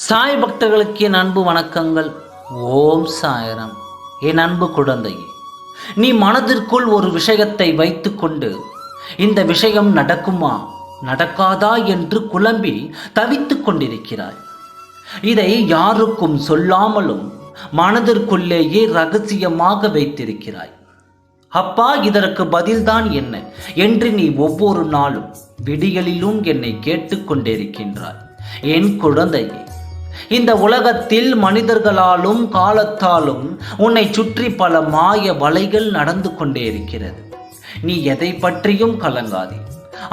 சாய் பக்தர்களுக்கு என் அன்பு வணக்கங்கள். ஓம் சாயரம். என் அன்பு குழந்தையே, நீ மனதிற்குள் ஒரு விஷயத்தை வைத்துக்கொண்டு இந்த விஷயம் நடக்குமா நடக்காதா என்று குழம்பி தவித்து கொண்டிருக்கிறாய். இதை யாருக்கும் சொல்லாமலும் மனதிற்குள்ளேயே ரகசியமாக வைத்திருக்கிறாய். அப்பா, இதற்கு பதில்தான் என்ன என்று நீ ஒவ்வொரு நாளும் விடியலிலும் என்னை கேட்டுக்கொண்டிருக்கின்றாய். என் குழந்தையே, இந்த உலகத்தில் மனிதர்களாலும் காலத்தாலும் உன்னை சுற்றி பல மாய வலைகள் நடந்து கொண்டே இருக்கிறது. நீ எதை பற்றியும் கலங்காதே.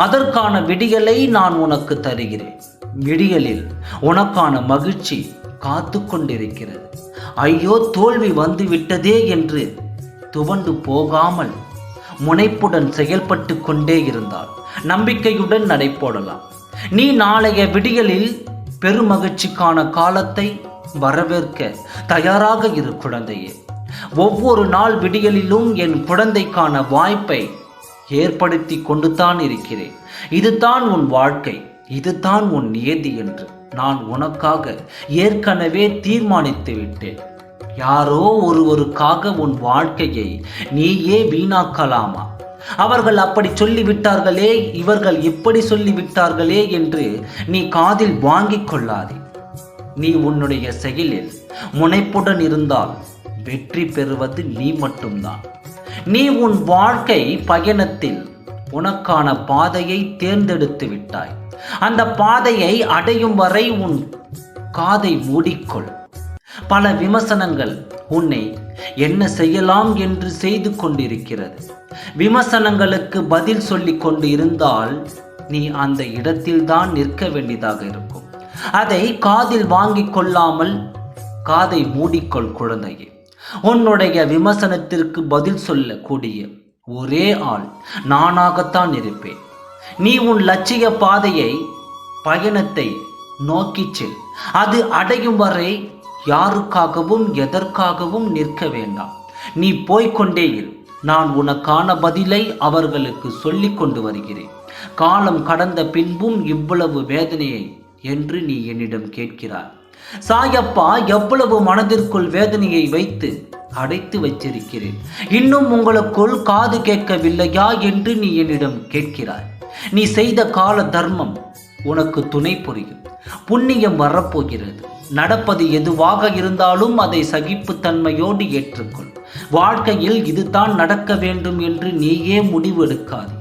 அதற்கான விடியலை நான் உனக்கு தருகிறேன். விடியலில் உனக்கான மகிழ்ச்சி காத்து கொண்டிருக்கிறது. ஐயோ, தோல்வி வந்து விட்டதே என்று துவண்டு போகாமல் முனைப்புடன் செயல்பட்டு கொண்டே இருந்தால் நம்பிக்கையுடன் நடைபோடலாம். நீ நாளைய விடியலில் பெருமகிழ்ச்சிக்கான காலத்தை வரவேற்க தயாராக இரு குழந்தையே. ஒவ்வொரு நாள் விடியலிலும் என் குழந்தைக்கான வாய்ப்பை ஏற்படுத்தி கொண்டுதான் இருக்கிறேன். இதுதான் உன் வாழ்க்கை, இதுதான் உன் நியதி என்று நான் உனக்காக ஏற்கனவே தீர்மானித்து விட்டேன். யாரோ ஒருவருக்காக உன் வாழ்க்கையை நீயே வீணாக்கலாமா? அவர்கள் அப்படி சொல்லிவிட்டார்களே, இவர்கள் இப்படி சொல்லிவிட்டார்களே என்று நீ காதில் வாங்கிக் கொள்ளாதே. நீ உன்னுடைய செயலில் முனைப்புடன் இருந்தால் வெற்றி பெறுவது நீ மட்டும்தான். நீ உன் வாழ்க்கை பயணத்தில் உனக்கான பாதையை தேர்ந்தெடுத்து விட்டாய். அந்த பாதையை அடையும் வரை உன் காதை மூடிக்கொள். பல விமர்சனங்கள் உன்னை என்ன செய்யலாம் என்று செய்து கொண்டிருக்கிறது. விமர்சனங்களுக்கு பதில் சொல்லிக் கொண்டு இருந்தால் நீ அந்த இடத்தில்தான் நிற்க வேண்டியதாக இருக்கும். அதை காதில் வாங்கிக் கொள்ளாமல் காதை மூடிக்கொள் குழந்தையே. உன்னுடைய விமர்சனத்திற்கு பதில் சொல்லக்கூடிய ஒரே ஆள் நானாகத்தான் இருப்பேன். நீ உன் லட்சிய பாதையை பயணத்தை நோக்கி செல். அது அடையும் வரை யாருக்காகவும் எதற்காகவும் நிற்க வேண்டாம். நீ போய்கொண்டே இரு. நான் உனக்கான பதிலை அவர்களுக்கு சொல்லிக் கொண்டு வருகிறேன். காலம் கடந்த பின்பும் இவ்வளவு வேதனையை என்று நீ என்னிடம் கேட்கிறாய். சாயப்பா, எவ்வளவு மனதிற்குள் வேதனையை வைத்து அடைத்து வச்சிருக்கிறேன், இன்னும் உங்களுக்குள் காது கேட்கவில்லையா என்று நீ என்னிடம் கேட்கிறாய். நீ செய்த கால தர்மம் உனக்கு துணை புரியும். புண்ணியம் வரப்போகிறது. நடப்பது எதுவாக இருந்தாலும் அதை சகிப்புத்தன்மையோடு ஏற்றுக்கொள். வாழ்க்கையில் இதுதான் நடக்க வேண்டும் என்று நீயே முடிவு எடுக்காதே.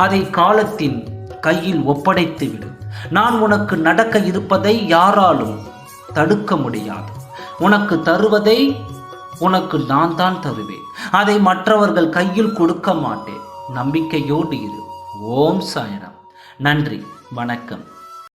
அதை காலத்தின் கையில் ஒப்படைத்து விடு. நான் உனக்கு நடக்க இருப்பதை யாராலும் தடுக்க முடியாது. உனக்கு தருவதை உனக்கு நான் தான் தருவேன். அதை மற்றவர்கள் கையில் கொடுக்க மாட்டேன். நம்பிக்கையோடு இரு. ஓம் சாய்ராம். நன்றி, வணக்கம்.